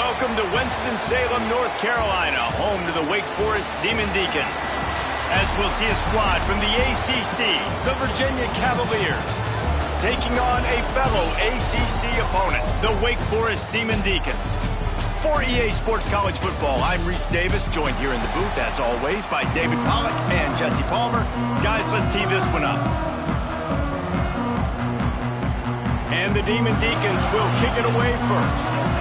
Welcome to Winston-Salem, North Carolina, home to the Wake Forest Demon Deacons. As we'll see a squad from the ACC, the Virginia Cavaliers, taking on a fellow ACC opponent, the Wake Forest Demon Deacons. For EA Sports College Football, I'm Reese Davis, joined here in the booth, as always, by David Pollack and Jesse Palmer. Guys, let's tee this one up. And the Demon Deacons will kick it away first.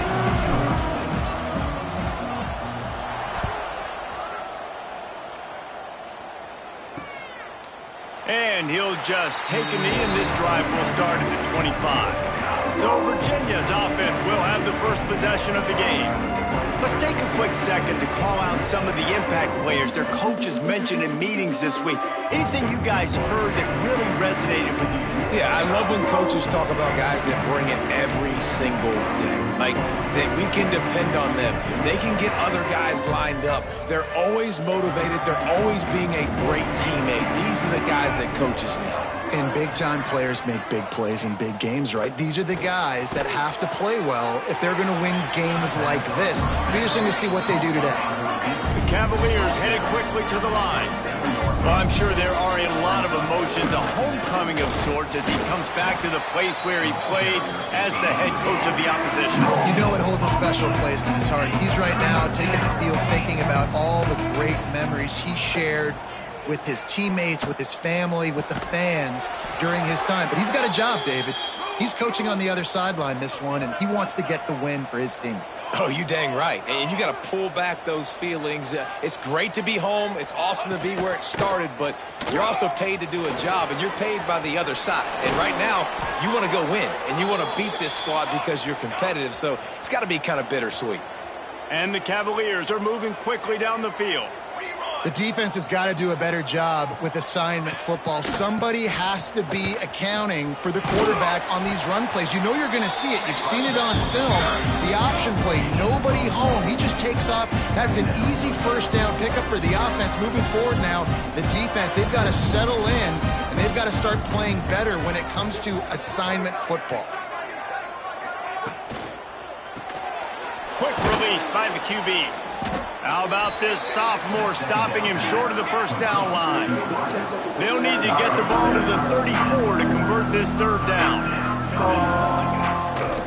And he'll just take a knee, and this drive will start at the 25. So Virginia's offense will have the first possession of the game. Let's take a quick second to call out some of the impact players their coaches mentioned in meetings this week. Anything you guys heard that really resonated with you? Yeah, I love when coaches talk about guys that bring it every single day. Like, that we can depend on them. They can get other guys lined up. They're always motivated. They're always being a great teammate. These are the guys that coaches love. And big-time players make big plays in big games, right? These are the guys that have to play well if they're going to win games like this. It'll be interesting to see what they do today. The Cavaliers headed quickly to the line. Well, I'm sure there are a lot of emotions, a homecoming of sorts, as he comes back to the place where he played as the head coach of the opposition. You know it holds a special place in his heart. He's right now taking the field thinking about all the great memories he shared with his teammates, with his family, with the fans during his time. But he's got a job, David. He's coaching on the other sideline this one, and he wants to get the win for his team. Oh, you dang right. And you got to pull back those feelings. It's great to be home. It's awesome to be where it started, but you're also paid to do a job, and you're paid by the other side. And right now, you want to go win, and you want to beat this squad because you're competitive, so it's got to be kind of bittersweet. And the Cavaliers are moving quickly down the field. The defense has got to do a better job with assignment football. Somebody has to be accounting for the quarterback on these run plays. You know you're going to see it. You've seen it on film. The option play, nobody home. He just takes off. That's an easy first down pickup for the offense. Moving forward now, the defense, they've got to settle in, and they've got to start playing better when it comes to assignment football. Quick release by the QB. How about this sophomore stopping him short of the first down line? They'll need to get the ball to the 34 to convert this third down.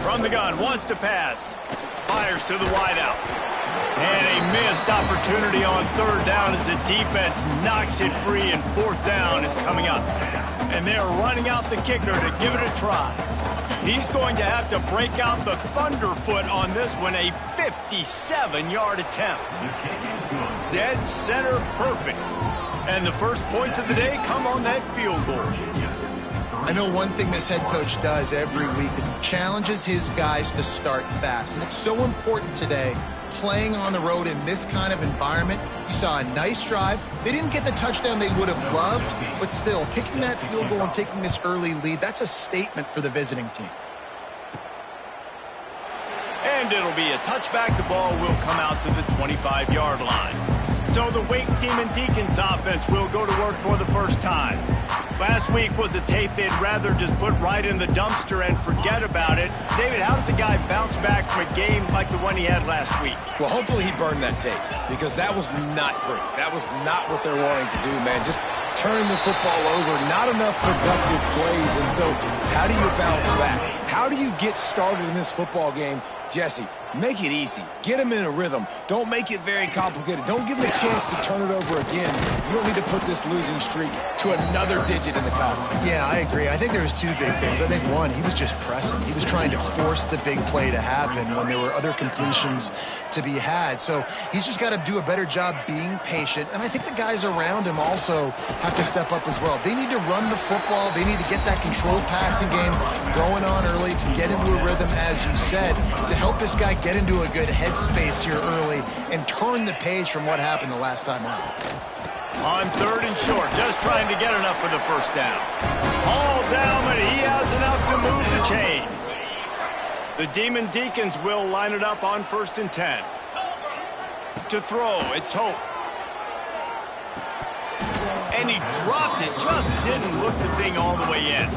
From the gun, wants to pass. Fires to the wideout. And a missed opportunity on third down as the defense knocks it free, and fourth down is coming up. And they're running out the kicker to give it a try. He's going to have to break out the thunderfoot on this one, a 57-yard attempt. Dead center perfect. And the first points of the day come on that field goal. I know one thing this head coach does every week is he challenges his guys to start fast. And it's so important today, playing on the road in this kind of environment. You saw a nice drive. They didn't get the touchdown they would have loved, but still, kicking that field goal and taking this early lead, that's a statement for the visiting team. And it'll be a touchback. The ball will come out to the 25-yard line. So the Wake Demon Deacons offense will go to work for the first time. Last week was a tape they'd rather just put right in the dumpster and forget about it. David, how does a guy bounce back from a game like the one he had last week? Well, hopefully he burned that tape, because that was not pretty. That was not what they're wanting to do, man. Just turning the football over, not enough productive plays. And so how do you bounce back? How do you get started in this football game? Jesse, make it easy. Get him in a rhythm. Don't make it very complicated. Don't give him a chance to turn it over again. You don't need to put this losing streak to another digit in the column. Yeah, I agree. I think there was two big things. I think one, he was just pressing. He was trying to force the big play to happen when there were other completions to be had. So he's just got to do a better job being patient. And I think the guys around him also have to step up as well. They need to run the football. They need to get that controlled passing game going on early to get into a rhythm, as you said, to help this guy get into a good headspace here early and turn the page from what happened the last time out. On third and short, just trying to get enough for the first down. All down, but he has enough to move the chains. The Demon Deacons will line it up on 1st and 10. To throw, it's Hope. And he dropped it, just didn't look the thing all the way in.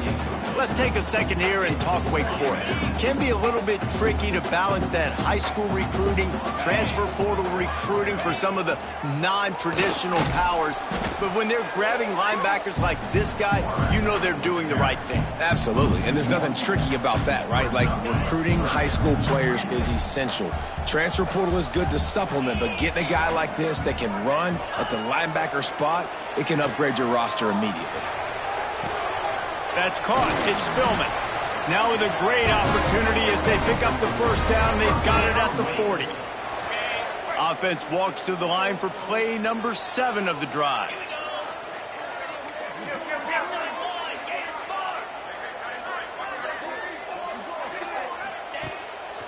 Let's take a second here and talk Wake Forest. Can be a little bit tricky to balance that high school recruiting, transfer portal recruiting for some of the non-traditional powers. But when they're grabbing linebackers like this guy, you know they're doing the right thing. Absolutely, and there's nothing tricky about that, right? Like, recruiting high school players is essential. Transfer portal is good to supplement, but getting a guy like this that can run at the linebacker spot, it can upgrade your roster immediately. That's caught. It's Spillman. Now with a great opportunity as they pick up the first down. They've got it at the 40. Offense walks to the line for play number 7 of the drive.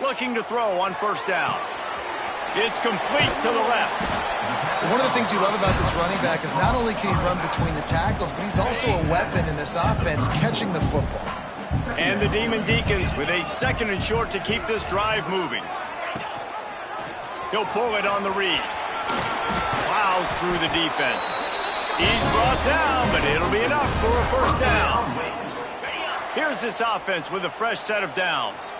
Looking to throw on first down. It's complete to the left. One of the things you love about this running back is not only can he run between the tackles, but he's also a weapon in this offense catching the football. And the Demon Deacons with a 2nd and short to keep this drive moving. He'll pull it on the read. Plows through the defense. He's brought down, but it'll be enough for a first down. Here's this offense with a fresh set of downs.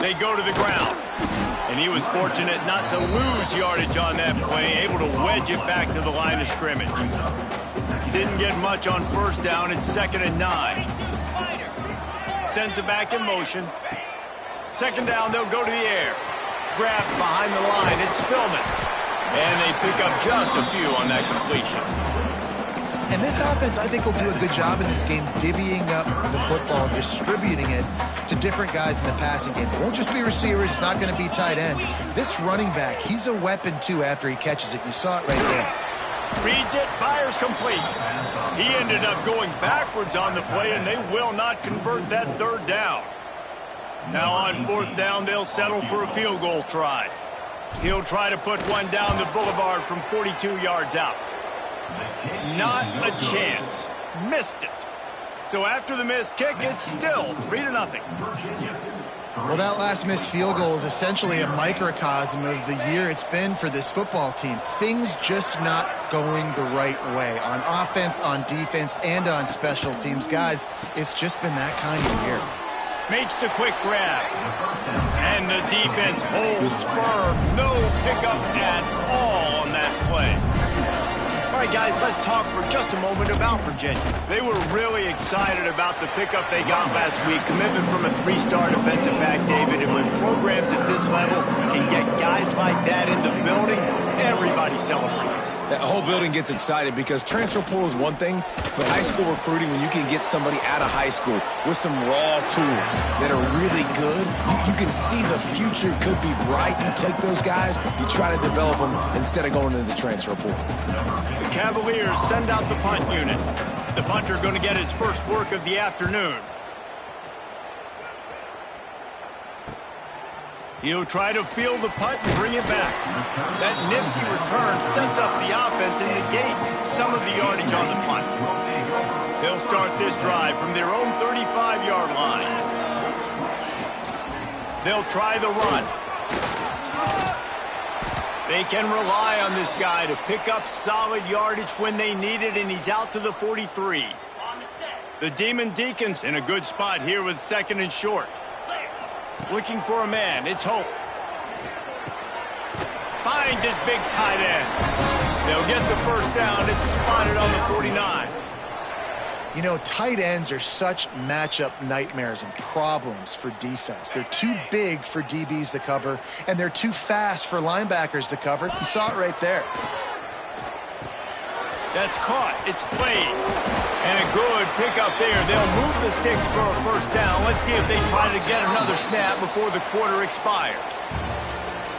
They go to the ground. And he was fortunate not to lose yardage on that play, able to wedge it back to the line of scrimmage. Didn't get much on first down. It's 2nd and 9. Sends it back in motion. 2nd down, they'll go to the air. Grabbed behind the line. It's Spillman. And they pick up just a few on that completion. And this offense, I think, will do a good job in this game divvying up the football and distributing it to different guys in the passing game. It won't just be receivers. It's not going to be tight ends. This running back, he's a weapon, too, after he catches it. You saw it right there. Reads it, fires complete. He ended up going backwards on the play, and they will not convert that 3rd down. Now on 4th down, they'll settle for a field goal try. He'll try to put one down the boulevard from 42 yards out. Not a chance. Missed it. So after the missed kick, it's still 3-0. Well, that last missed field goal is essentially a microcosm of the year it's been for this football team. Things just not going the right way on offense, on defense, and on special teams. Guys, it's just been that kind of year. Makes the quick grab. And the defense holds firm. No pickup at all on that play. All right, guys, let's talk for just a moment about Virginia. They were really excited about the pickup they got last week. Commitment from a 3-star defensive back, David. And when programs at this level can get guys like that in the building, everybody celebrates. That whole building gets excited because transfer portal is one thing, but high school recruiting, when you can get somebody out of high school with some raw tools that are really good, you can see the future could be bright. You take those guys, you try to develop them instead of going into the transfer portal. The Cavaliers send out the punt unit. The punter going to get his first work of the afternoon. He'll try to field the punt and bring it back. That nifty return sets up the offense and negates some of the yardage on the punt. They'll start this drive from their own 35-yard line. They'll try the run. They can rely on this guy to pick up solid yardage when they need it, and he's out to the 43. The Demon Deacons in a good spot here with 2nd and short. Looking for a man. It's Hope. Finds his big tight end. They'll get the first down. It's spotted on the 49. You know, tight ends are such matchup nightmares and problems for defense. They're too big for DBs to cover, and they're too fast for linebackers to cover. You saw it right there. That's caught. It's played. And a good pickup there. They'll move the sticks for a first down. Let's see if they try to get another snap before the quarter expires.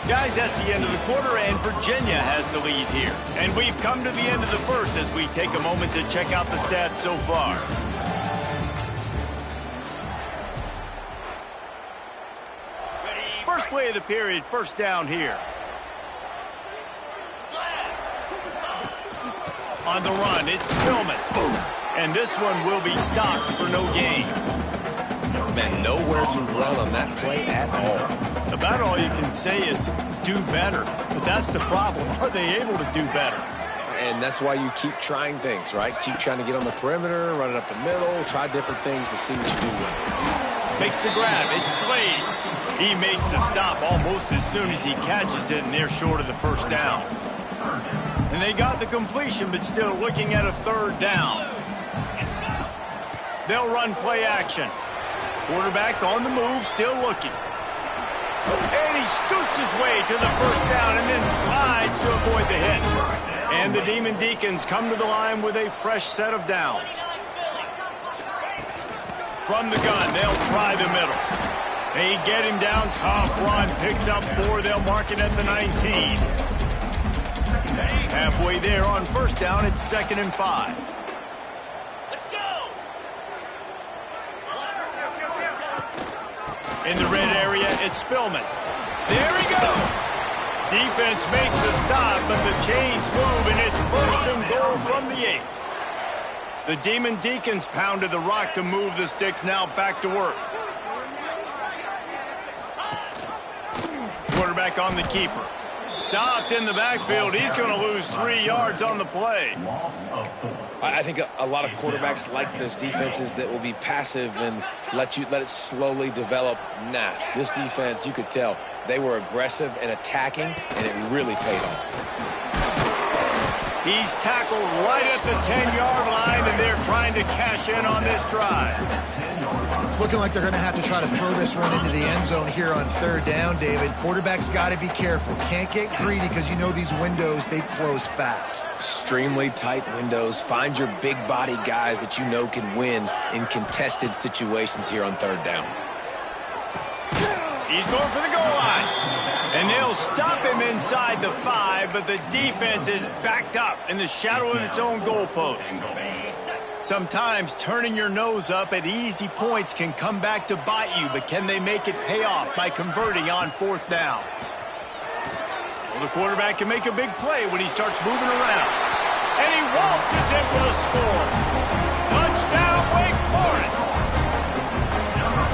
Guys, that's the end of the quarter, and Virginia has the lead here. And we've come to the end of the first as we take a moment to check out the stats so far. First play of the period, first down here. On the run, it's Spillman. And this one will be stopped for no gain. Man, nowhere to run on that play at all. About all you can say is do better. But that's the problem. Are they able to do better? and that's why you keep trying things, right? Keep trying to get on the perimeter, run it up the middle, try different things to see what you do with. Makes the grab. It's played. He makes the stop almost as soon as he catches it, and they're short of the first down. And they got the completion, but still looking at a third down. They'll run play action. Quarterback on the move, still looking. And he scoots his way to the first down and then slides to avoid the hit. And the Demon Deacons come to the line with a fresh set of downs. From the gun, they'll try the middle. They get him down, tough run, picks up 4, they'll mark it at the 19. Halfway there on first down, it's 2nd and 5. Let's go! In the red area, it's Spillman. There he goes! Defense makes a stop, but the chains move, and it's 1st and goal from the 8. The Demon Deacons pounded the rock to move the sticks, now back to work. Quarterback on the keeper. Stopped in the backfield. He's going to lose 3 yards on the play. I think a lot of quarterbacks like those defenses that will be passive and let it slowly develop. Nah, this defense, you could tell, they were aggressive and attacking, and it really paid off. He's tackled right at the 10-yard line, and they're trying to cash in on this drive. It's looking like they're going to have to try to throw this one into the end zone here on third down, David. Quarterback's got to be careful. Can't get greedy because you know these windows, they close fast. Extremely tight windows. Find your big body guys that you know can win in contested situations here on third down. He's going for the goal line. And they'll stop him inside the 5, but the defense is backed up in the shadow of its own goalpost. Sometimes turning your nose up at easy points can come back to bite you, but can they make it pay off by converting on 4th down? Well, the quarterback can make a big play when he starts moving around. And he waltzes in for the score. Touchdown, Wake Forest!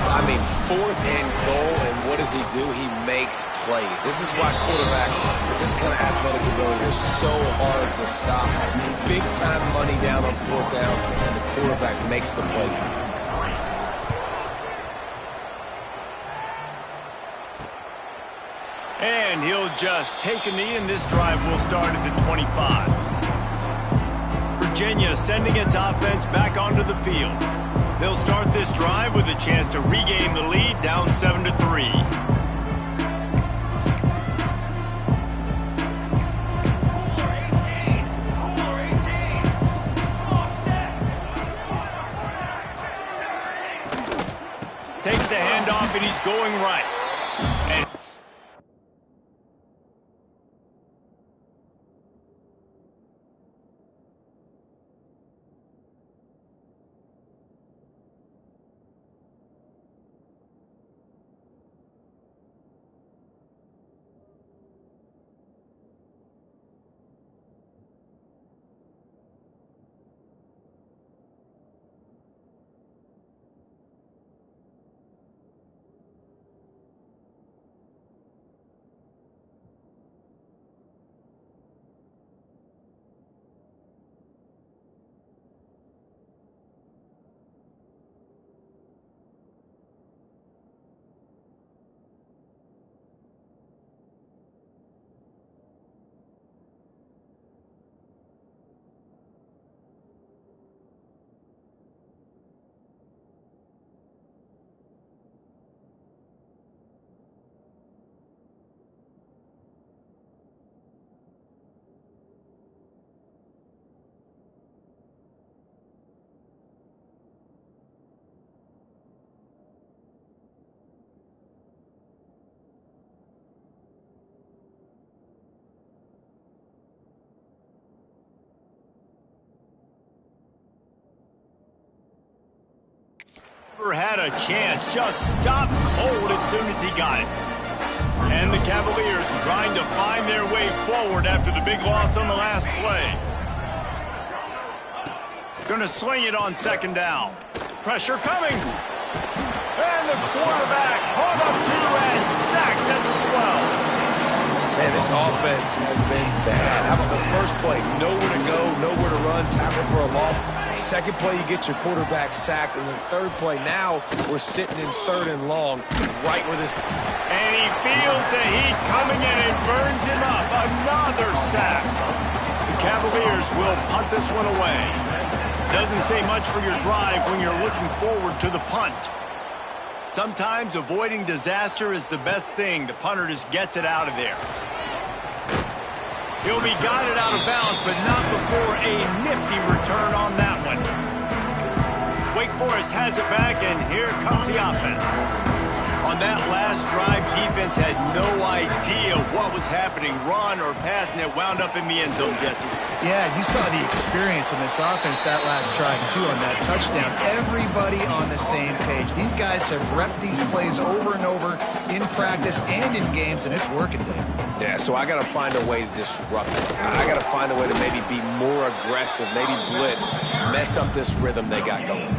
I mean, 4th and goal, and what does he do? He makes plays. This is why quarterbacks with this kind of athletic ability are so hard to stop. Big-time money down on 4th down, and the quarterback makes the play for you. And he'll just take a knee, and this drive will start at the 25. Virginia sending its offense back onto the field. They'll start this drive with a chance to regain the lead, down 7-3. Takes the handoff, and he's going right. And had a chance, just stopped cold as soon as he got it. And the Cavaliers trying to find their way forward after the big loss on the last play. Going to swing it on 2nd down. Pressure coming. And the quarterback caught up to and sacked at the 12. Man, this offense has been bad. How about the first play? Nowhere to go, nowhere to run, tackle for a loss. Second play, you get your quarterback sacked. And the third play, now we're sitting in 3rd and long, right where this... And he feels the heat coming in and burns him up. Another sack. The Cavaliers will punt this one away. Doesn't say much for your drive when you're looking forward to the punt. Sometimes avoiding disaster is the best thing. The punter just gets it out of there. He'll be guided out of bounds, but not before a nifty return on that one. Wake Forest has it back, and here comes the offense. On that last drive, defense had no idea what was happening, run or pass, and it wound up in the end zone, Jesse. Yeah, you saw the experience in this offense that last drive, too, on that touchdown. Everybody on the same page. These guys have repped these plays over and over in practice and in games, and it's working, Dave. Yeah, so I got to find a way to disrupt it. I got to find a way to maybe be more aggressive, maybe blitz, mess up this rhythm they got going.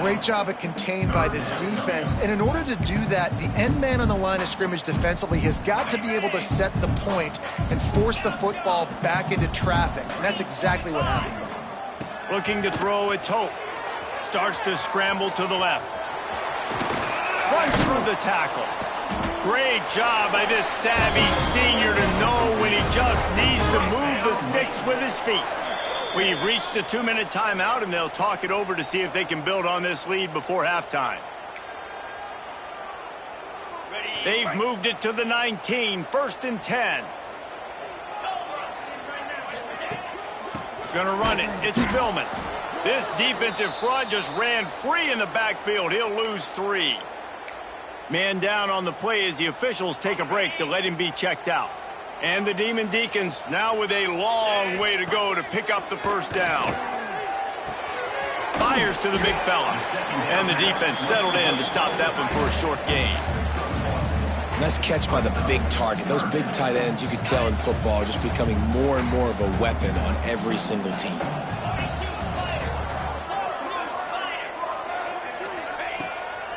Great job at contained by this defense. And in order to do that, the end man on the line of scrimmage defensively has got to be able to set the point and force the football back into traffic. And that's exactly what happened. Looking to throw, it's Hope. Starts to scramble to the left. Runs through the tackle. Great job by this savvy senior to know when he just needs to move the sticks with his feet. We've reached the 2-minute timeout, and they'll talk it over to see if they can build on this lead before halftime. They've moved it to the 19, 1st and 10. Gonna run it. It's Spillman. This defensive front just ran free in the backfield. He'll lose 3. Man down on the play as the officials take a break to let him be checked out. And the Demon Deacons now with a long way to go to pick up the first down. Fires to the big fella. And the defense settled in to stop that one for a short gain. Nice catch by the big target. Those big tight ends, you could tell in football, are just becoming more and more of a weapon on every single team.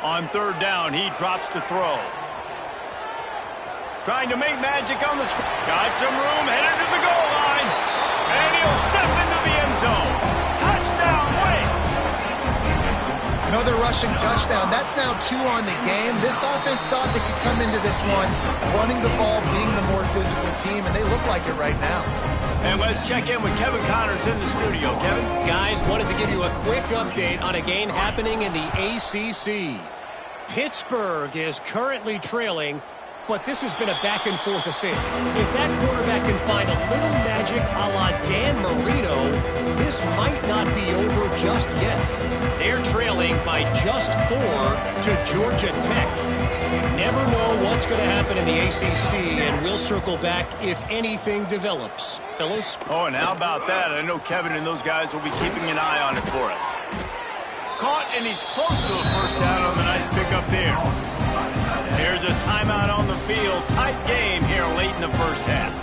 On 3rd down, he drops to throw. Trying to make magic on the screen. Got some room, headed to the goal line. And he'll step into the end zone. Touchdown, Wake! Another rushing touchdown. That's now 2 on the game. This offense thought they could come into this one running the ball, being the more physical team, and they look like it right now. And let's check in with Kevin Connors in the studio. Kevin? Guys, wanted to give you a quick update on a game happening in the ACC. Pittsburgh is currently trailing, but this has been a back-and-forth affair. If that quarterback can find a little magic a la Dan Marino, this might not be over just yet. They're trailing by just 4 to Georgia Tech. Never know what's going to happen in the ACC, and we'll circle back if anything develops. Fellas? Oh, and how about that? I know Kevin and those guys will be keeping an eye on it for us. Caught, and he's close to a first down on the nice pickup there. There's a timeout on the field. Tight game here late in the first half.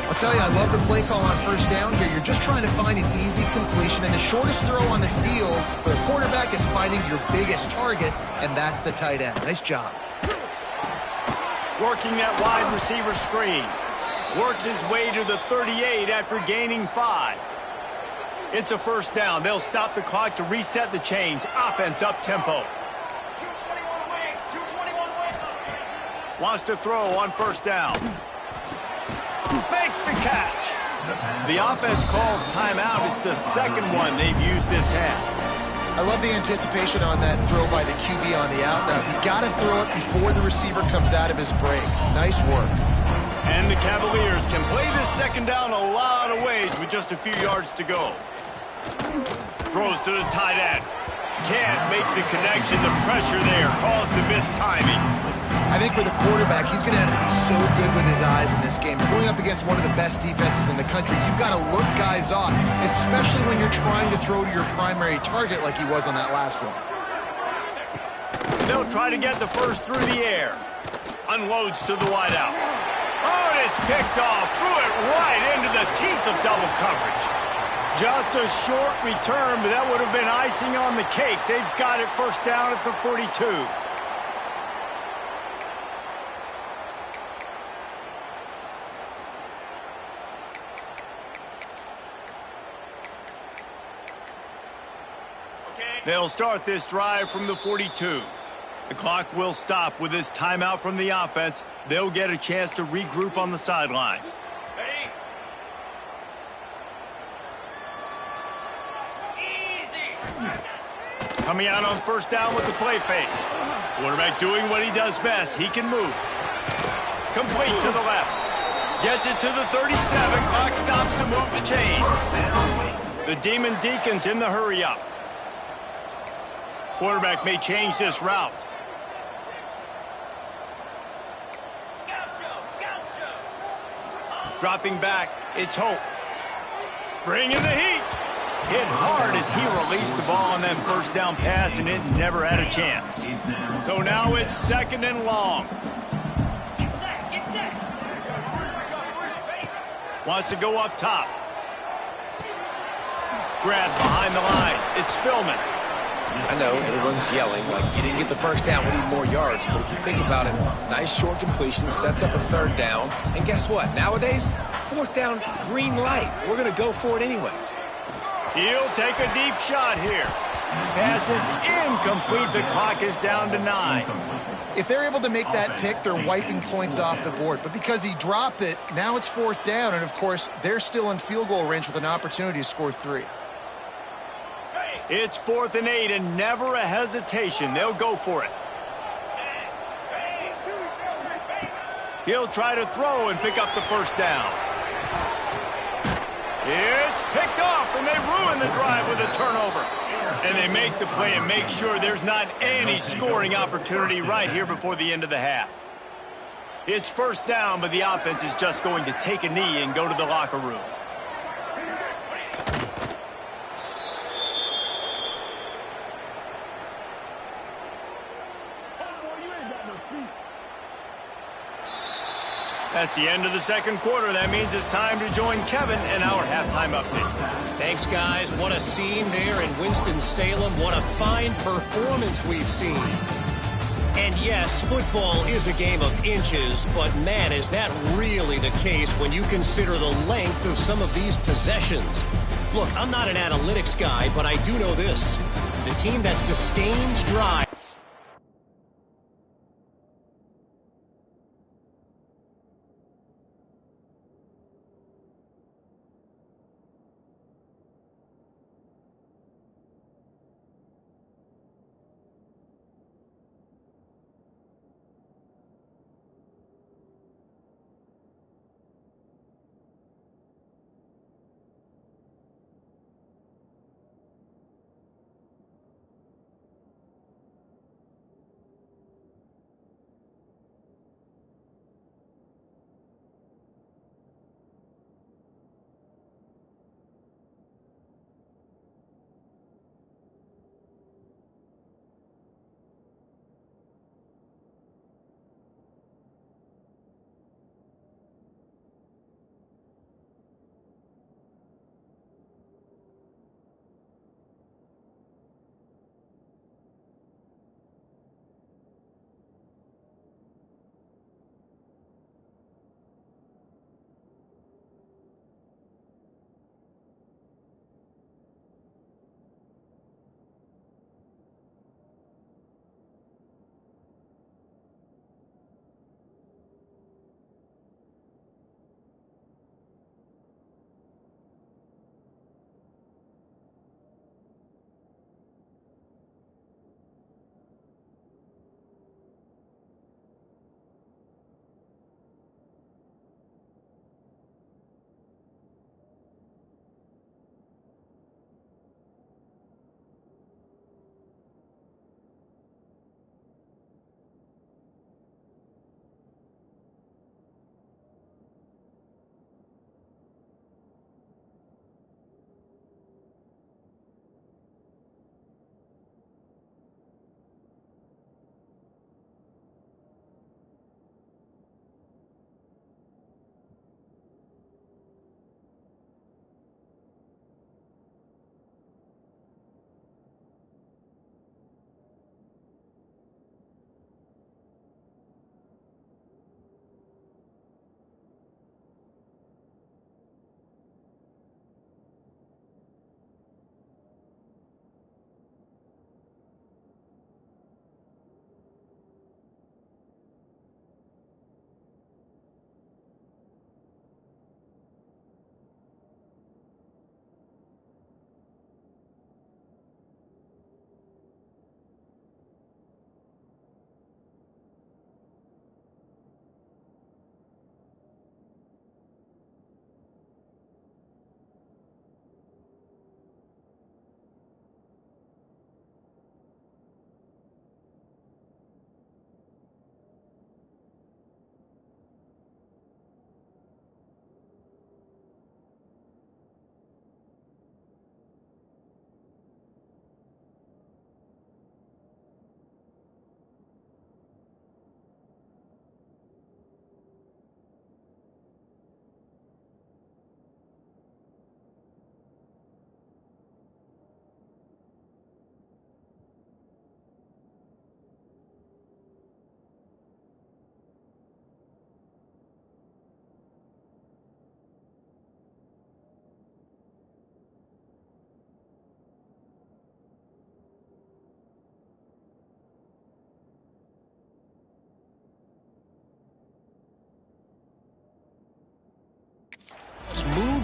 I'll tell you, I love the play call on first down here. You're just trying to find an easy completion, and the shortest throw on the field for the quarterback is finding your biggest target, and that's the tight end. Nice job. Working that wide receiver screen. Works his way to the 38 after gaining 5. It's a first down. They'll stop the clock to reset the chains. Offense up tempo. Wants to throw on first down. Makes the catch. The offense calls timeout. It's the second one they've used this half. I love the anticipation on that throw by the QB on the out route. You got to throw it before the receiver comes out of his break. Nice work. And the Cavaliers can play this second down a lot of ways with just a few yards to go. Throws to the tight end. Can't make the connection. The pressure there caused the missed timing. I think for the quarterback, he's going to have to be so good with his eyes in this game. Going up against one of the best defenses in the country, you've got to look guys off, especially when you're trying to throw to your primary target like he was on that last one. They'll try to get the first through the air. Unloads to the wideout. Oh, and it's picked off. Threw it right into the teeth of double coverage. Just a short return, but that would have been icing on the cake. They've got it first down at the 42. They'll start this drive from the 42. The clock will stop with this timeout from the offense. They'll get a chance to regroup on the sideline. Coming out on first down with the play fake. Quarterback doing what he does best. He can move. Complete to the left. Gets it to the 37. Clock stops to move the chains. The Demon Deacons in the hurry-up. Quarterback may change this route. Dropping back, it's Hope. Bringing the heat. Hit hard as he released the ball on that first down pass, and it never had a chance. So now it's second and long. Wants to go up top. Grab behind the line. It's Spillman. I know everyone's yelling like you didn't get the first down, we need more yards. But if you think about it, nice short completion, sets up a third down. And guess what? Nowadays, fourth down, green light. We're going to go for it anyways. He'll take a deep shot here. Pass is incomplete. The clock is down to 9. If they're able to make that pick, they're wiping points off the board. But because he dropped it, now it's fourth down. And, of course, they're still in field goal range with an opportunity to score 3. It's 4th and 8, and never a hesitation. They'll go for it. He'll try to throw and pick up the first down. It's picked off, and they ruin the drive with a turnover. And they make the play and make sure there's not any scoring opportunity right here before the end of the half. It's first down, but the offense is just going to take a knee and go to the locker room. That's the end of the second quarter. That means it's time to join Kevin in our halftime update. Thanks, guys. What a scene there in Winston-Salem. What a fine performance we've seen. And yes, football is a game of inches, but man, is that really the case when you consider the length of some of these possessions. Look, I'm not an analytics guy, but I do know this. The team that sustains drive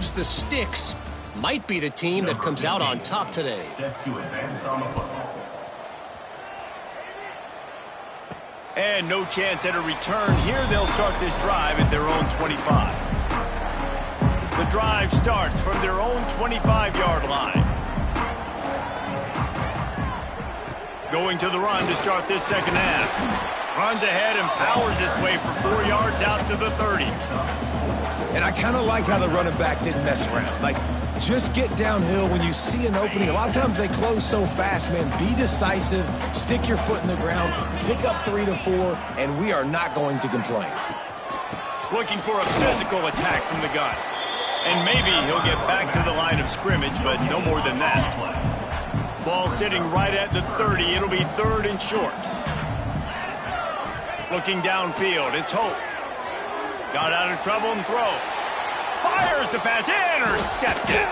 moves the sticks might be the team that comes out on top today. And no chance at a return here. They'll start this drive at their own 25. The drive starts from their own 25-yard line. Going to the run to start this second half. Runs ahead and powers his way for 4 yards out to the 30. And I kind of like how the running back didn't mess around. Like, just get downhill when you see an opening. A lot of times they close so fast, man. Be decisive, stick your foot in the ground, pick up 3 to 4, and we are not going to complain. Looking for a physical attack from the gun. And maybe he'll get back to the line of scrimmage, but no more than that. Ball sitting right at the 30. It'll be 3rd and short. Looking downfield, it's Hope. Got out of trouble and throws. Fires the pass, intercepted.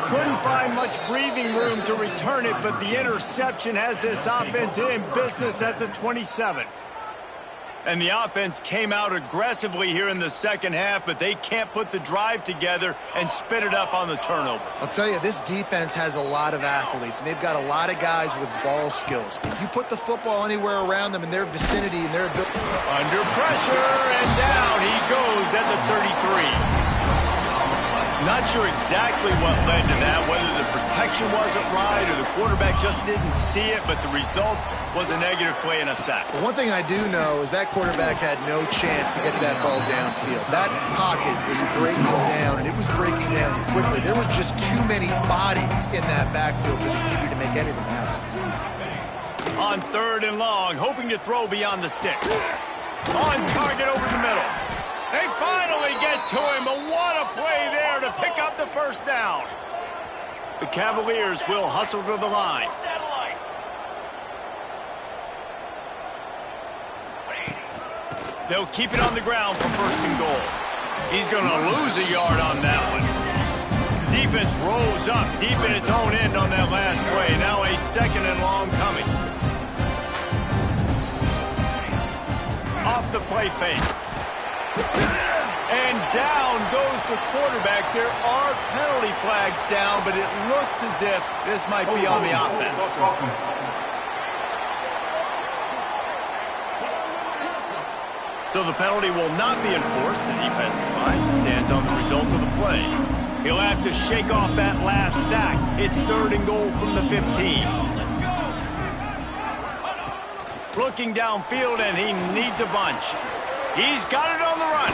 Couldn't find much breathing room to return it, but the interception has this offense in business at the 27. And the offense came out aggressively here in the second half, but they can't put the drive together and spit it up on the turnover. I'll tell you, this defense has a lot of athletes, and they've got a lot of guys with ball skills. If you put the football anywhere around them in their vicinity and their ability... Under pressure, and down he goes at the 33. Not sure exactly what led to that, whether the protection wasn't right or the quarterback just didn't see it, but the result was a negative play and a sack. But one thing I do know is that quarterback had no chance to get that ball downfield. That pocket was breaking down, and it was breaking down quickly. There were just too many bodies in that backfield for the QB to make anything happen. On 3rd and long, hoping to throw beyond the sticks. On target over the middle. They finally get to him, but what a play there to pick up the first down. The Cavaliers will hustle to the line. They'll keep it on the ground for 1st and goal. He's going to lose a yard on that one. Defense rolls up deep in its own end on that last play. Now a 2nd and long coming. Off the play fake. And down goes the quarterback. There are penalty flags down, but it looks as if this might be on the offense. So the penalty will not be enforced. The defense declines and stands on the result of the play. He'll have to shake off that last sack. It's 3rd and goal from the 15. Looking downfield, and he needs a bunch. He's got it on the run.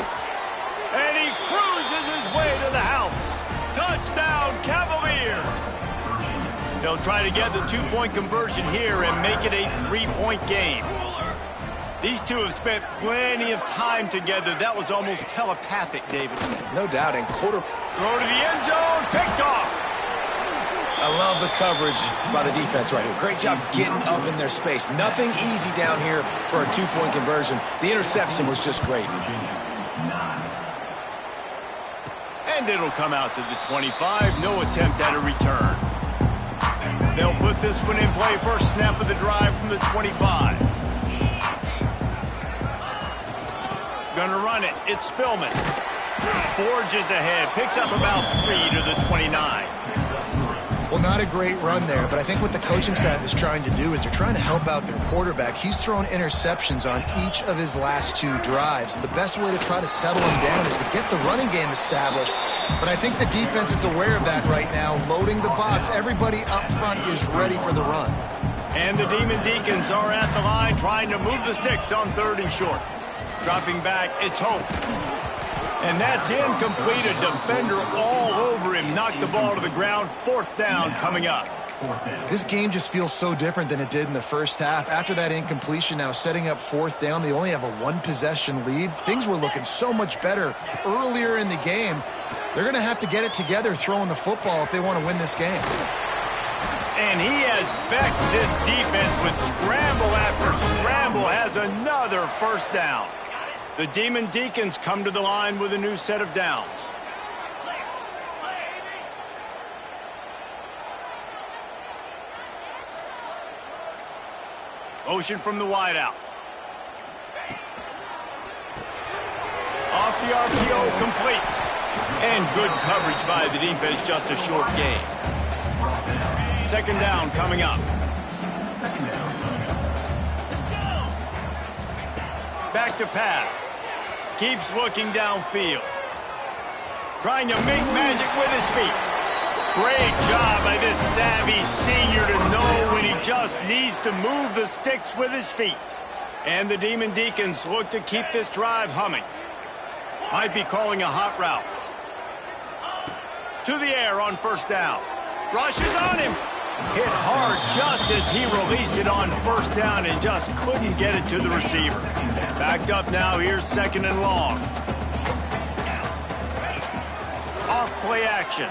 And he cruises his way to the house. Touchdown, Cavaliers. They'll try to get the 2-point conversion here and make it a 3-point game. These two have spent plenty of time together. That was almost telepathic, David. No doubt, and Throw to the end zone, picked off. I love the coverage by the defense right here. Great job getting up in their space. Nothing easy down here for a 2-point conversion. The interception was just great. And it'll come out to the 25. No attempt at a return. They'll put this one in play. First snap of the drive from the 25. Gonna run it. It's Spillman. Forges ahead. Picks up about 3 to the 29. Well, not a great run there, but I think what the coaching staff is trying to do is they're trying to help out their quarterback. He's thrown interceptions on each of his last 2 drives. The best way to try to settle him down is to get the running game established. But I think the defense is aware of that right now, loading the box. Everybody up front is ready for the run. And the Demon Deacons are at the line trying to move the sticks on 3rd and short. Dropping back, it's Hope. And that's incomplete. A defender all over him. Knocked the ball to the ground. 4th down coming up. This game just feels so different than it did in the first half. After that incompletion, now setting up 4th down, they only have a 1-possession lead. Things were looking so much better earlier in the game. They're going to have to get it together throwing the football if they want to win this game. And he has vexed this defense with scramble after scramble. Has another 1st down. The Demon Deacons come to the line with a new set of downs. Motion from the wideout. Off the RPO, complete. And good coverage by the defense, just a short gain. Second down coming up. Back to pass. Keeps looking downfield. Trying to make magic with his feet. Great job by this savvy senior to know when he just needs to move the sticks with his feet. And the Demon Deacons look to keep this drive humming. Might be calling a hot route. To the air on first down. Rushes on him. Hit hard just as he released it on first down and just couldn't get it to the receiver. Backed up now, here's second and long. Off play action.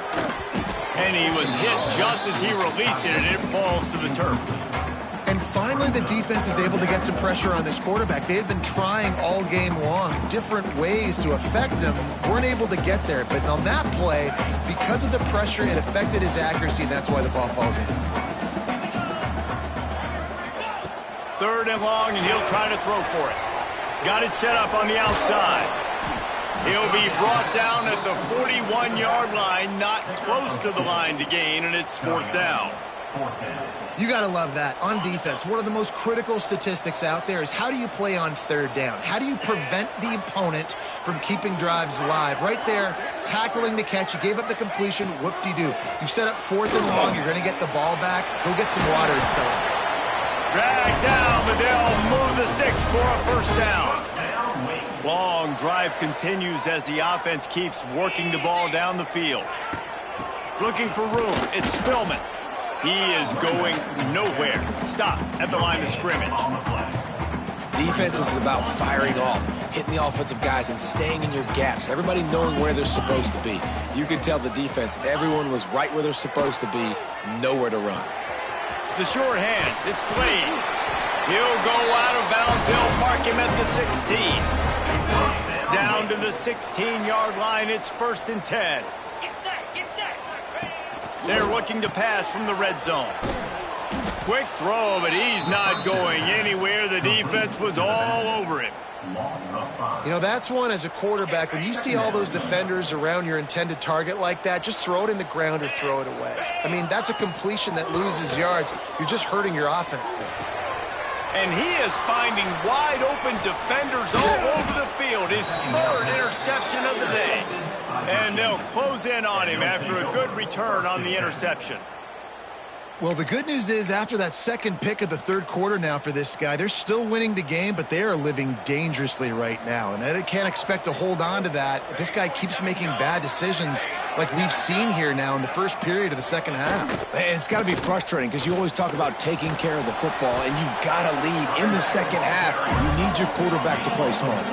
And he was hit just as he released it, and it falls to the turf. And finally, the defense is able to get some pressure on this quarterback. They have been trying all game long different ways to affect him. Weren't able to get there. But on that play, because of the pressure, it affected his accuracy, and that's why the ball falls in. Third and long, and he'll try to throw for it. Got it set up on the outside. He'll be brought down at the 41-yard line, not close to the line to gain, and it's fourth down. You got to love that. On defense, one of the most critical statistics out there is how do you play on third down? How do you prevent the opponent from keeping drives alive? Right there, tackling the catch. You gave up the completion. Whoop-de-doo. You set up fourth and long. You're going to get the ball back. Go get some water and celebrate. Drag down, but they'll move the sticks for a first down. Long drive continues as the offense keeps working the ball down the field. Looking for room. It's Spillman. He is going nowhere. Stop at the line of scrimmage. Defense is about firing off, hitting the offensive guys and staying in your gaps. Everybody knowing where they're supposed to be. You can tell the defense, everyone was right where they're supposed to be, nowhere to run. The short hands, it's Blade. He'll go out of bounds. They'll mark him at the 16. Down to the 16-yard line, it's first and 10. They're looking to pass from the red zone. Quick throw, but he's not going anywhere. The defense was all over him. You know, that's one as a quarterback. When you see all those defenders around your intended target like that, just throw it in the ground or throw it away. I mean, that's a completion that loses yards. You're just hurting your offense there. And he is finding wide open defenders all over the field. His third interception of the day. And they'll close in on him after a good return on the interception. Well, the good news is after that second pick of the third quarter now for this guy, they're still winning the game, but they are living dangerously right now. And they can't expect to hold on to that if this guy keeps making bad decisions like we've seen here now in the first period of the second half. Man, it's got to be frustrating because you always talk about taking care of the football, and you've got to lead in the second half. You need your quarterback to play smart.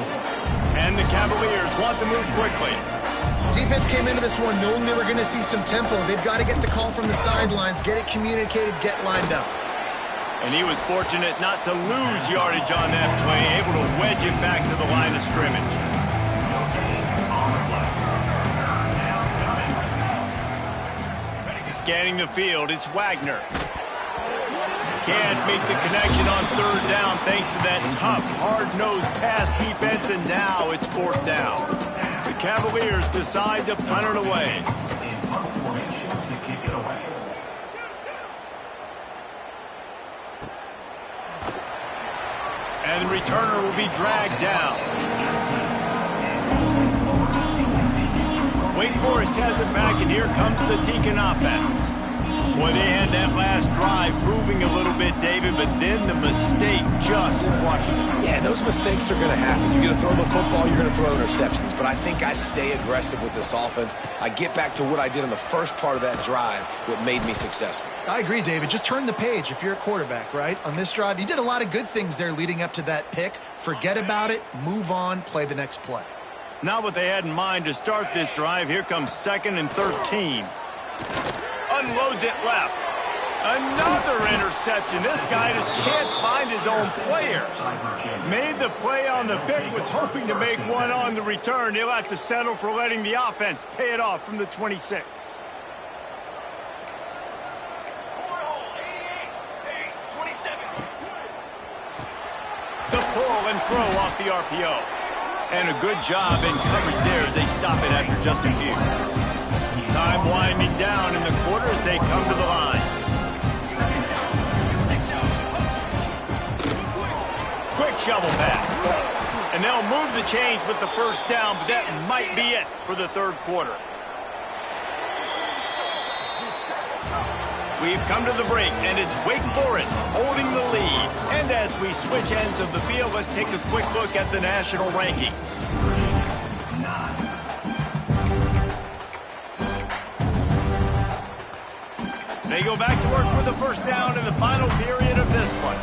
And the Cavaliers want to move quickly. Defense came into this one knowing they were going to see some tempo. They've got to get the call from the sidelines, get it communicated, get lined up. And he was fortunate not to lose yardage on that play, able to wedge it back to the line of scrimmage. Scanning the field, it's Wagner. Can't make the connection on third down thanks to that tough, hard-nosed pass defense, and now it's fourth down. The Cavaliers decide to punt it away. And the returner will be dragged down. Wake Forest has it back, and here comes the Deacon offense. Boy, they had that last drive moving a little bit, David, but then the mistake just crushed them. Yeah, those mistakes are going to happen. You're going to throw the football, you're going to throw interceptions. But I think I stay aggressive with this offense. I get back to what I did in the first part of that drive, what made me successful. I agree, David. Just turn the page if you're a quarterback, right? On this drive, you did a lot of good things there leading up to that pick. Forget about it, move on, play the next play. Not what they had in mind to start this drive. Here comes second and 13. Unloads it left. Another interception. This guy just can't find his own players. Made the play on the pick, was hoping to make one on the return. He'll have to settle for letting the offense pay it off from the 26. The pull and throw off the RPO. And a good job in coverage there as they stop it after just a few. Time winding down in the quarter as they come to the line. Quick shovel pass. And they'll move the chains with the first down, but that might be it for the third quarter. We've come to the break, and it's Wake Forest holding the lead. And as we switch ends of the field, let's take a quick look at the national rankings. They go back to work with the first down in the final period of this one.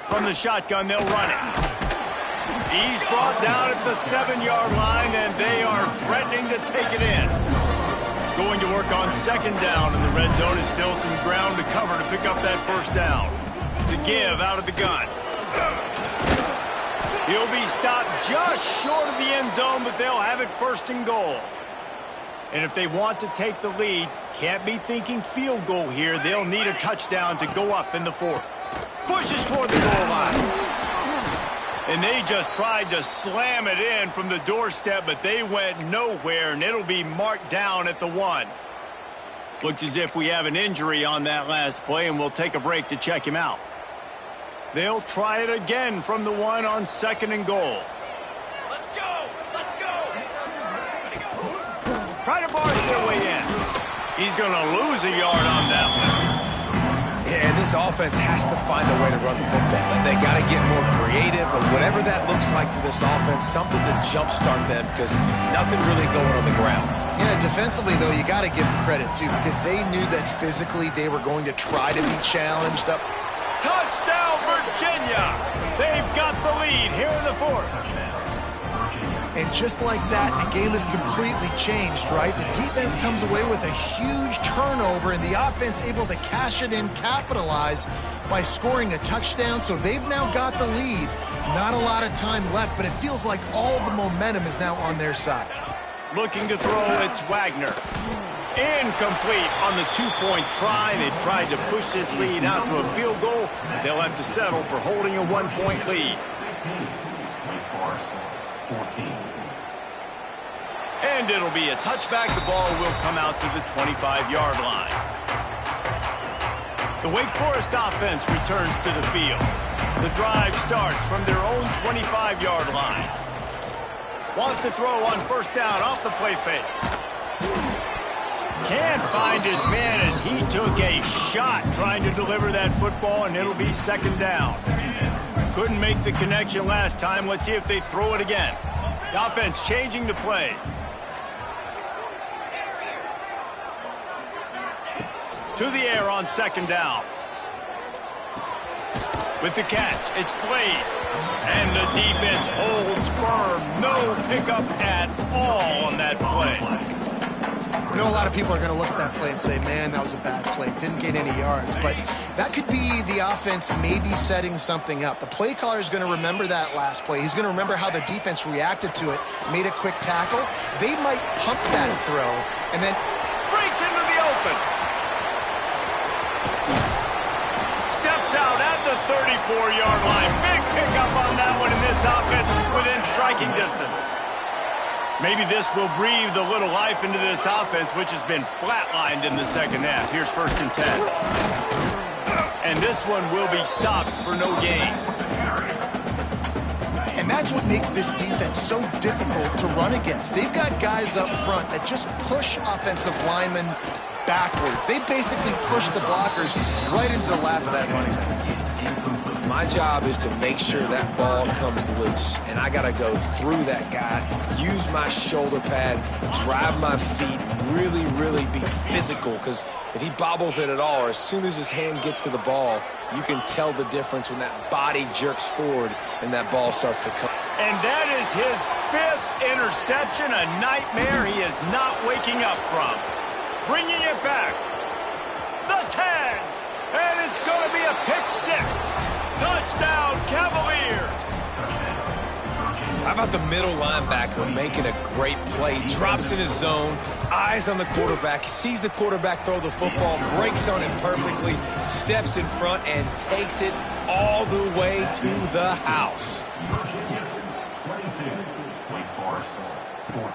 From the shotgun, they'll run it. He's brought down at the 7-yard line, and they are threatening to take it in. Going to work on second down, and the red zone is still some ground to cover to pick up that first down. To give out of the gun. He'll be stopped just short of the end zone, but they'll have it first and goal. And if they want to take the lead, can't be thinking field goal here. They'll need a touchdown to go up in the fourth. Pushes for the goal line. And they just tried to slam it in from the doorstep, but they went nowhere, and it'll be marked down at the 1. Looks as if we have an injury on that last play, and we'll take a break to check him out. They'll try it again from the 1 on second and goal. Let's go! Let's go! Try to barge their way in. He's going to lose a yard on that one. Yeah, and this offense has to find a way to run the football. And they got to get more creative, or whatever that looks like for this offense, something to jumpstart them, because nothing really going on the ground. Yeah, defensively, though, you got to give them credit, too, because they knew that physically they were going to try to be challenged up. Touchdown, Virginia! They've got the lead here in the fourth. And just like that, the game is completely changed, right? The defense comes away with a huge turnover, and the offense able to cash it in, capitalize by scoring a touchdown. So they've now got the lead. Not a lot of time left, but it feels like all the momentum is now on their side. Looking to throw, it's Wagner. Incomplete on the 2-point try. They tried to push this lead out to a field goal. They'll have to settle for holding a 1-point lead. 14. And it'll be a touchback. The ball will come out to the 25-yard line. The Wake Forest offense returns to the field. The drive starts from their own 25-yard line. Wants to throw on first down off the play fake. Can't find his man as he took a shot trying to deliver that football, and it'll be second down. Couldn't make the connection last time. Let's see if they throw it again. The offense changing the play. To the air on second down. With the catch, it's Blade. And the defense holds firm. No pickup at all on that play. I know a lot of people are going to look at that play and say, man, that was a bad play. Didn't get any yards. But that could be the offense maybe setting something up. The play caller is going to remember that last play. He's going to remember how the defense reacted to it, made a quick tackle. They might pump that throw and then breaks into the open. Steps out at the 34-yard line. Big pickup on that one in this offense within striking distance. Maybe this will breathe a little life into this offense, which has been flatlined in the second half. Here's 1st and 10. And this one will be stopped for no gain. And that's what makes this defense so difficult to run against. They've got guys up front that just push offensive linemen backwards. They basically push the blockers right into the lap of that running back. My job is to make sure that ball comes loose, and I got to go through that guy, use my shoulder pad, drive my feet, really be physical, because if he bobbles it at all, or as soon as his hand gets to the ball, you can tell the difference when that body jerks forward and that ball starts to come. And that is his 5th interception, a nightmare he is not waking up from. Bringing it back. The 10. And it's going to be a pick 6. Touchdown, Cavaliers. How about the middle linebacker making a great play? Drops in his zone, eyes on the quarterback, sees the quarterback throw the football, breaks on it perfectly, steps in front, and takes it all the way to the house.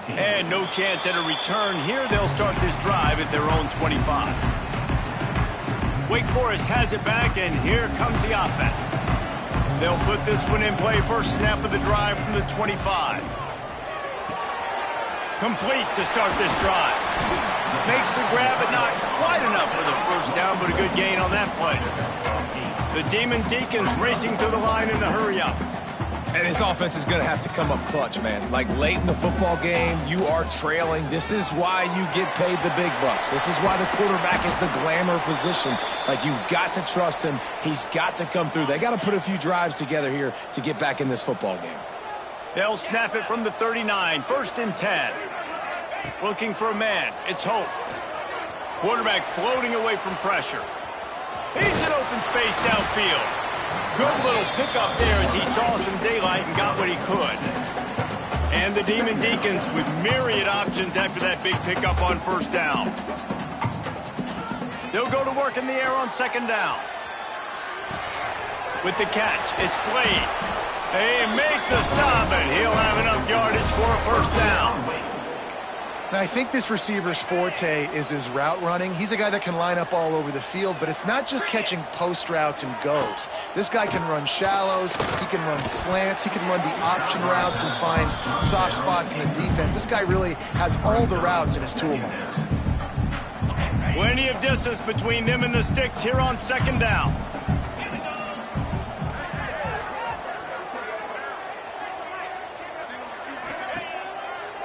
And no chance at a return here. They'll start this drive at their own 25. Wake Forest has it back, and here comes the offense. They'll put this one in play. First snap of the drive from the 25. Complete to start this drive. Makes the grab, but not quite enough for the first down, but a good gain on that play. The Demon Deacons racing to the line in a hurry-up. And his offense is going to have to come up clutch, man. Like late in the football game, you are trailing. This is why you get paid the big bucks. This is why the quarterback is the glamour position. Like, you've got to trust him. He's got to come through. They got to put a few drives together here to get back in this football game. They'll snap it from the 39. First and 10. Looking for a man. It's Hope. Quarterback floating away from pressure. He's in open space downfield. Good little pickup there as he saw some daylight and got what he could. And the Demon Deacons with myriad options after that big pickup on first down. They'll go to work in the air on second down. With the catch, it's Blade. They make the stop, and he'll have enough yardage for a first down. And I think this receiver's forte is his route running. He's a guy that can line up all over the field, but it's not just catching post routes and goes. This guy can run shallows, he can run slants, he can run the option routes and find soft spots in the defense. This guy really has all the routes in his toolbox. Plenty of distance between them and the sticks here on second down.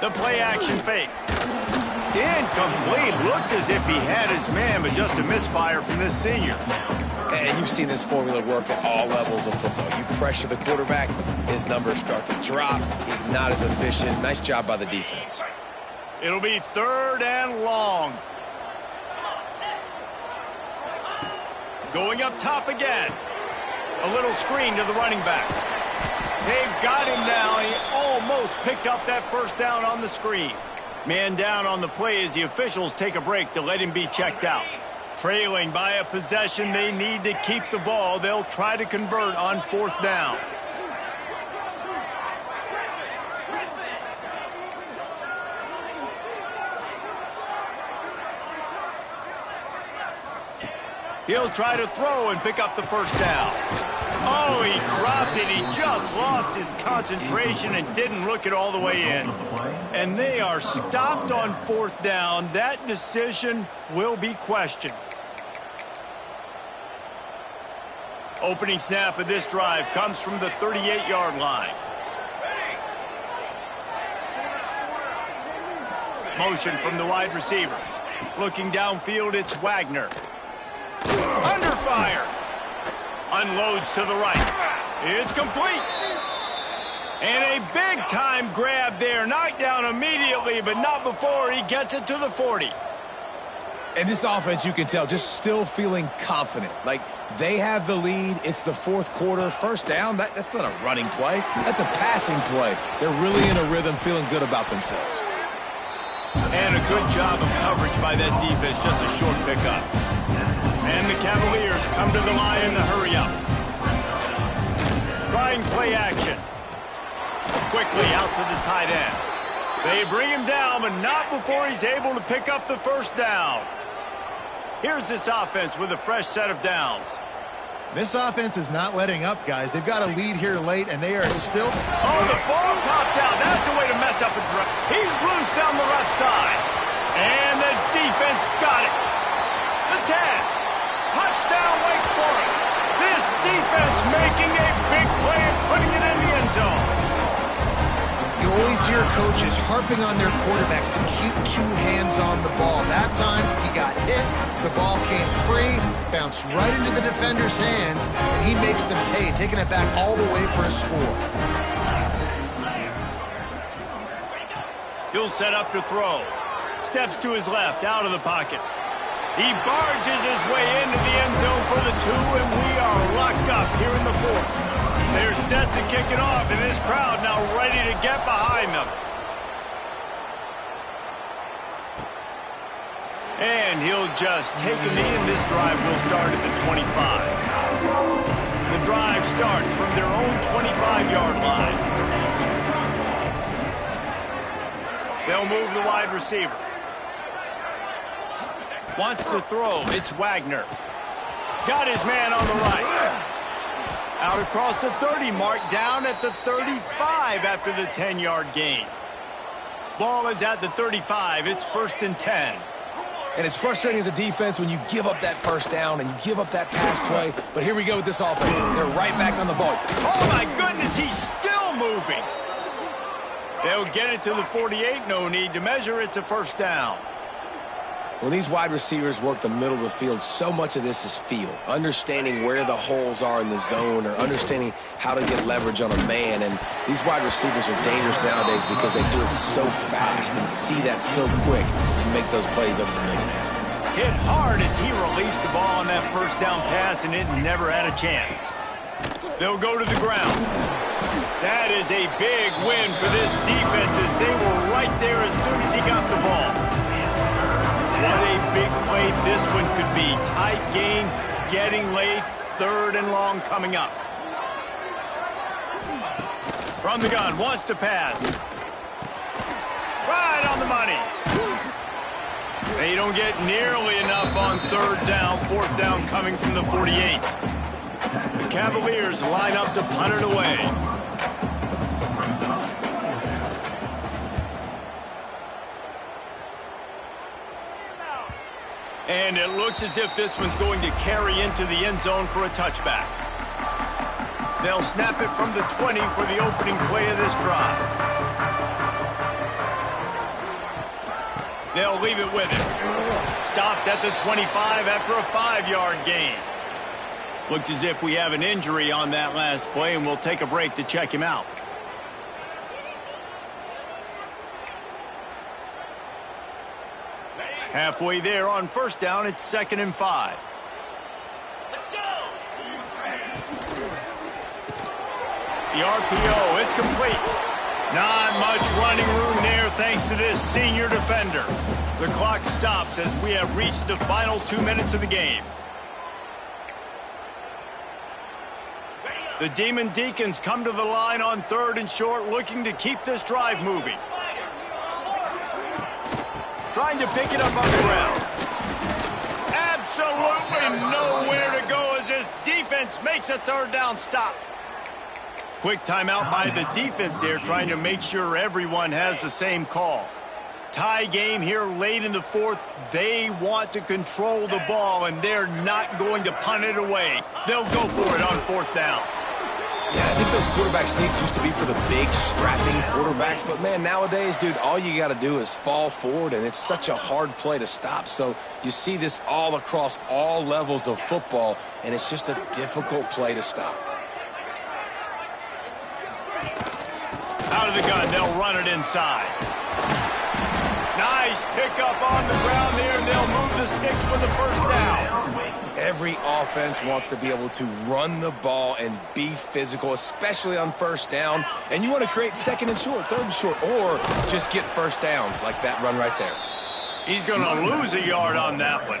The play action fake. Incomplete. Looked as if he had his man, but just a misfire from this senior. And you've seen this formula work at all levels of football. You pressure the quarterback, his numbers start to drop. He's not as efficient. Nice job by the defense. It'll be third and long. Going up top again. A little screen to the running back. They've got him now. He almost picked up that first down on the screen. Man down on the play as the officials take a break to let him be checked out. Trailing by a possession, they need to keep the ball. They'll try to convert on fourth down. He'll try to throw and pick up the first down. Oh, he dropped it. He just lost his concentration and didn't look it all the way in. And they are stopped on fourth down. That decision will be questioned. Opening snap of this drive comes from the 38-yard line. Motion from the wide receiver. Looking downfield, it's Wagner. Under fire. Unloads to the right. It's complete. And a big-time grab there. Knocked down immediately, but not before he gets it to the 40. And this offense, you can tell, just still feeling confident. Like, they have the lead. It's the fourth quarter. First down, that's not a running play. That's a passing play. They're really in a rhythm, feeling good about themselves. And a good job of coverage by that defense. Just a short pickup. And the Cavaliers come to the line in the hurry-up. Trying play action. Quickly out to the tight end. They bring him down, but not before he's able to pick up the first down. Here's this offense with a fresh set of downs. This offense is not letting up, guys. They've got a lead here late, and they are still... Oh, the ball popped out. That's a way to mess up a drive. He's loose down the left side. And the defense got it. The 10. Touchdown, Wake Forest. This defense making a big play and putting it in the end zone. You always hear coaches harping on their quarterbacks to keep two hands on the ball. That time, he got hit. The ball came free, bounced right into the defender's hands, and he makes them pay, taking it back all the way for a score. He'll set up to throw. Steps to his left, out of the pocket. He barges his way into the end zone for the 2, and we are locked up here in the 4th. They're set to kick it off, and this crowd now ready to get behind them. And he'll just take a knee, and this drive will start at the 25. The drive starts from their own 25-yard line. They'll move the wide receiver. Wants to throw. It's Wagner. Got his man on the right. Out across the 30 mark, down at the 35 after the 10-yard gain. Ball is at the 35. It's 1st and 10. And it's frustrating as a defense when you give up that first down and you give up that pass play. But here we go with this offense. They're right back on the ball. Oh, my goodness, he's still moving. They'll get it to the 48. No need to measure. It's a 1st down. When these wide receivers work the middle of the field, so much of this is feel. Understanding where the holes are in the zone or understanding how to get leverage on a man. And these wide receivers are dangerous nowadays because they do it so fast and see that so quick and make those plays over the middle. Hit hard as he released the ball on that 1st down pass, and it never had a chance. They'll go to the ground. That is a big win for this defense as they were right there as soon as he got the ball. What a big play this one could be. Tight game, getting late, 3rd and long coming up. From the gun, wants to pass. Right on the money. They don't get nearly enough on 3rd down, 4th down coming from the 48. The Cavaliers line up to punt it away. And it looks as if this one's going to carry into the end zone for a touchback. They'll snap it from the 20 for the opening play of this drive. They'll leave it with it. Stopped at the 25 after a 5-yard gain. Looks as if we have an injury on that last play, and we'll take a break to check him out. Halfway there on 1st down, it's 2nd and 5. Let's go! The RPO, it's complete. Not much running room there thanks to this senior defender. The clock stops as we have reached the final 2 minutes of the game. The Demon Deacons come to the line on 3rd and short, looking to keep this drive moving. Trying to pick it up on the ground. Absolutely nowhere to go as this defense makes a 3rd down stop. Quick timeout by the defense there, trying to make sure everyone has the same call. Tie game here late in the 4th. They want to control the ball, and they're not going to punt it away. They'll go for it on 4th down. Yeah, I think those quarterback sneaks used to be for the big, strapping quarterbacks. But, man, nowadays, dude, all you got to do is fall forward, and it's such a hard play to stop. So you see this all across all levels of football, and it's just a difficult play to stop. Out of the gun, they'll run it inside. Nice pickup on the ground there, and they'll move the sticks with the 1st down. Every offense wants to be able to run the ball and be physical, especially on 1st down. And you want to create 2nd and short, 3rd and short, or just get 1st downs like that run right there. He's going to lose a yard on that one.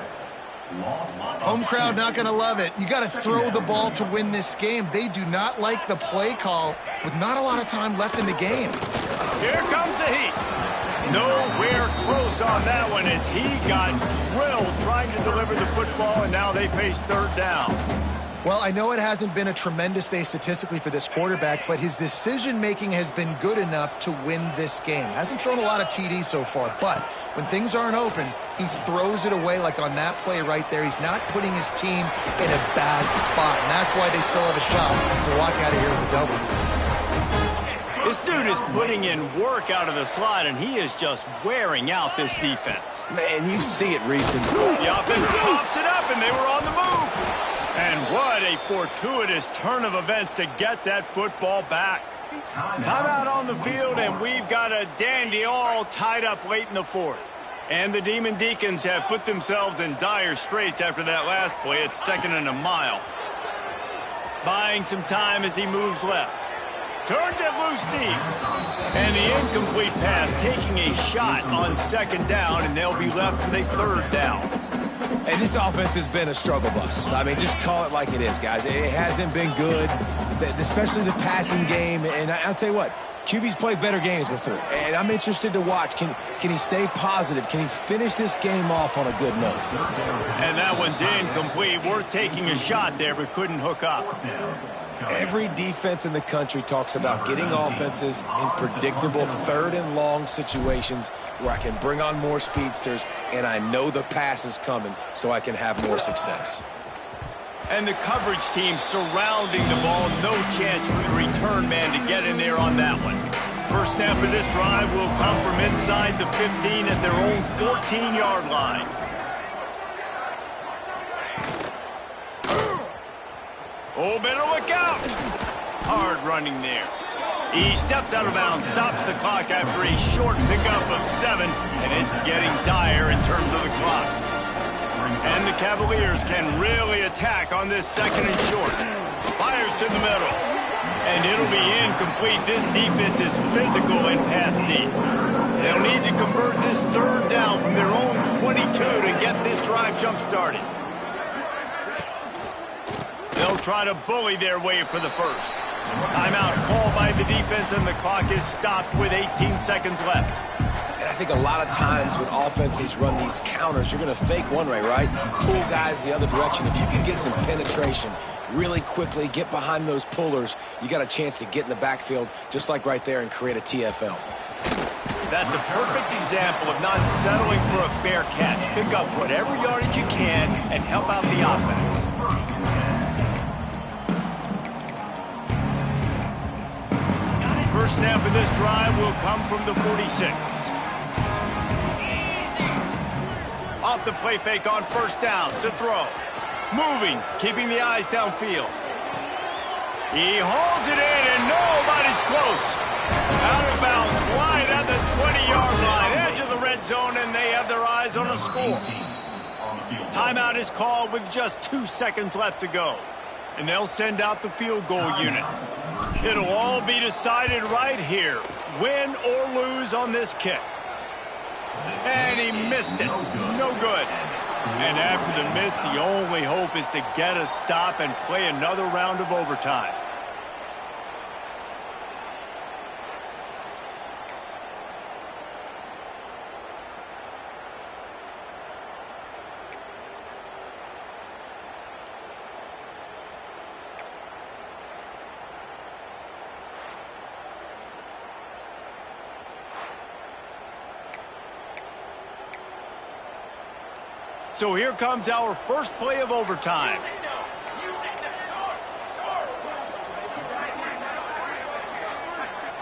Home crowd not going to love it. You got to throw the ball to win this game. They do not like the play call with not a lot of time left in the game. Here comes the heat. Nowhere close on that one as he got drilled trying to deliver the football, and now they face 3rd down. Well, I know it hasn't been a tremendous day statistically for this quarterback, but his decision-making has been good enough to win this game. Hasn't thrown a lot of TDs so far, but when things aren't open, he throws it away like on that play right there. He's not putting his team in a bad spot, and that's why they still have a shot to walk out of here with a W. This dude is putting in work out of the slot, and he is just wearing out this defense. Man, you see it, Reese. The offense pops it up, and they were on the move. And what a fortuitous turn of events to get that football back. Timeout on the field, and we've got a dandy all tied up late in the 4th. And the Demon Deacons have put themselves in dire straits after that last play. It's 2nd and a mile. Buying some time as he moves left. Turns it loose deep. And the incomplete pass taking a shot on second down, and they'll be left with a third down. And this offense has been a struggle bus. I mean, just call it like it is, guys. It hasn't been good, especially the passing game. And I'll tell you what, QB's played better games before. And I'm interested to watch. Can he stay positive? Can he finish this game off on a good note? And that one's incomplete. Worth taking a shot there, but couldn't hook up. Every defense in the country talks about getting offenses in predictable third and long situations where I can bring on more speedsters and I know the pass is coming so I can have more success. And the coverage team surrounding the ball. No chance for the return man to get in there on that one. First snap of this drive will come from inside the 15 at their own 14-yard line. Oh, better look out. Hard running there. He steps out of bounds, stops the clock after a short pickup of 7, and it's getting dire in terms of the clock. And the Cavaliers can really attack on this second and short. Fires to the middle. And it'll be incomplete. This defense is physical and pass deep. They'll need to convert this third down from their own 22 to get this drive jump-started. They'll try to bully their way for the first. Timeout called by the defense, and the clock is stopped with 18 seconds left. And I think a lot of times when offenses run these counters, you're going to fake one way, right? Pull guys the other direction. If you can get some penetration really quickly, get behind those pullers, you got a chance to get in the backfield, just like right there, and create a TFL. That's a perfect example of not settling for a fair catch. Pick up whatever yardage you can and help out the offense. First snap of this drive will come from the 46. Off the play fake on first down to throw. Moving, keeping the eyes downfield. He holds it in and nobody's close. Out of bounds, wide at the 20-yard line, edge of the red zone, and they have their eyes on a score. Timeout is called with just 2 seconds left to go. And they'll send out the field goal unit. It'll all be decided right here, win or lose on this kick. And he missed it. No good. And after the miss, the only hope is to get a stop and play another round of overtime. So here comes our first play of overtime.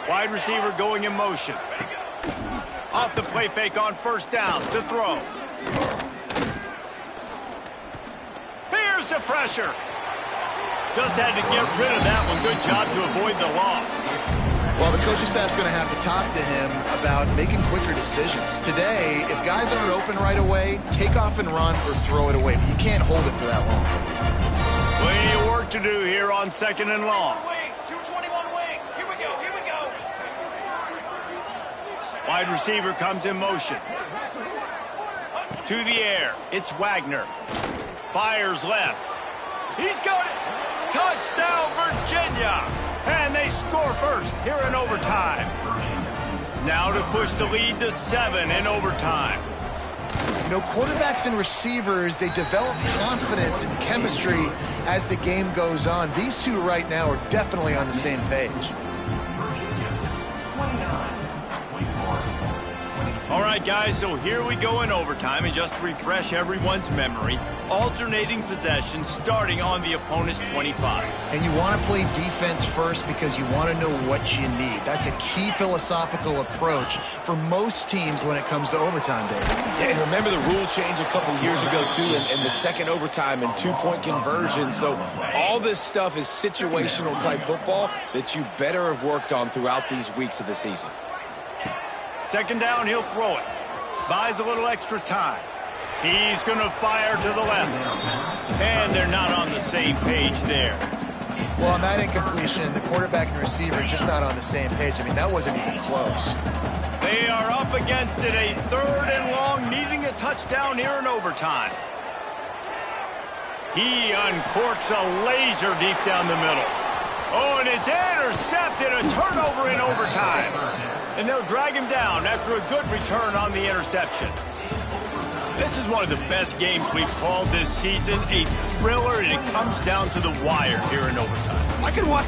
Wide receiver going in motion. Off the play fake on first down to throw. Here's the pressure. Just had to get rid of that one. Good job to avoid the loss. Well, the coaching staff's going to have to talk to him about making quicker decisions. Today, if guys aren't open right away, take off and run or throw it away. But you can't hold it for that long. Plenty of work to do here on second and long. 221 wing. Here we go. Here we go. Wide receiver comes in motion. To the air. It's Wagner. Fires left. He's got it. Touchdown, Virginia. And they score first here in overtime. Now to push the lead to 7 in overtime. You know, quarterbacks and receivers, they develop confidence and chemistry as the game goes on. These two right now are definitely on the same page. All right, guys, so here we go in overtime. And just to refresh everyone's memory, alternating possession starting on the opponent's 25. And you want to play defense first because you want to know what you need. That's a key philosophical approach for most teams when it comes to overtime, David. Yeah, and remember the rule change a couple years ago, too, in the second overtime and two-point conversion. So all this stuff is situational type football that you better have worked on throughout these weeks of the season. Second down, he'll throw it. Buys a little extra time. He's going to fire to the left. And they're not on the same page there. Well, on that incompletion, the quarterback and receiver just not on the same page. I mean, that wasn't even close. They are up against it, a 3rd and long, needing a touchdown here in overtime. He uncorks a laser deep down the middle. Oh, and it's intercepted, a turnover in overtime. And they'll drag him down after a good return on the interception. This is one of the best games we've called this season, a thriller, and it comes down to the wire here in overtime. I could watch.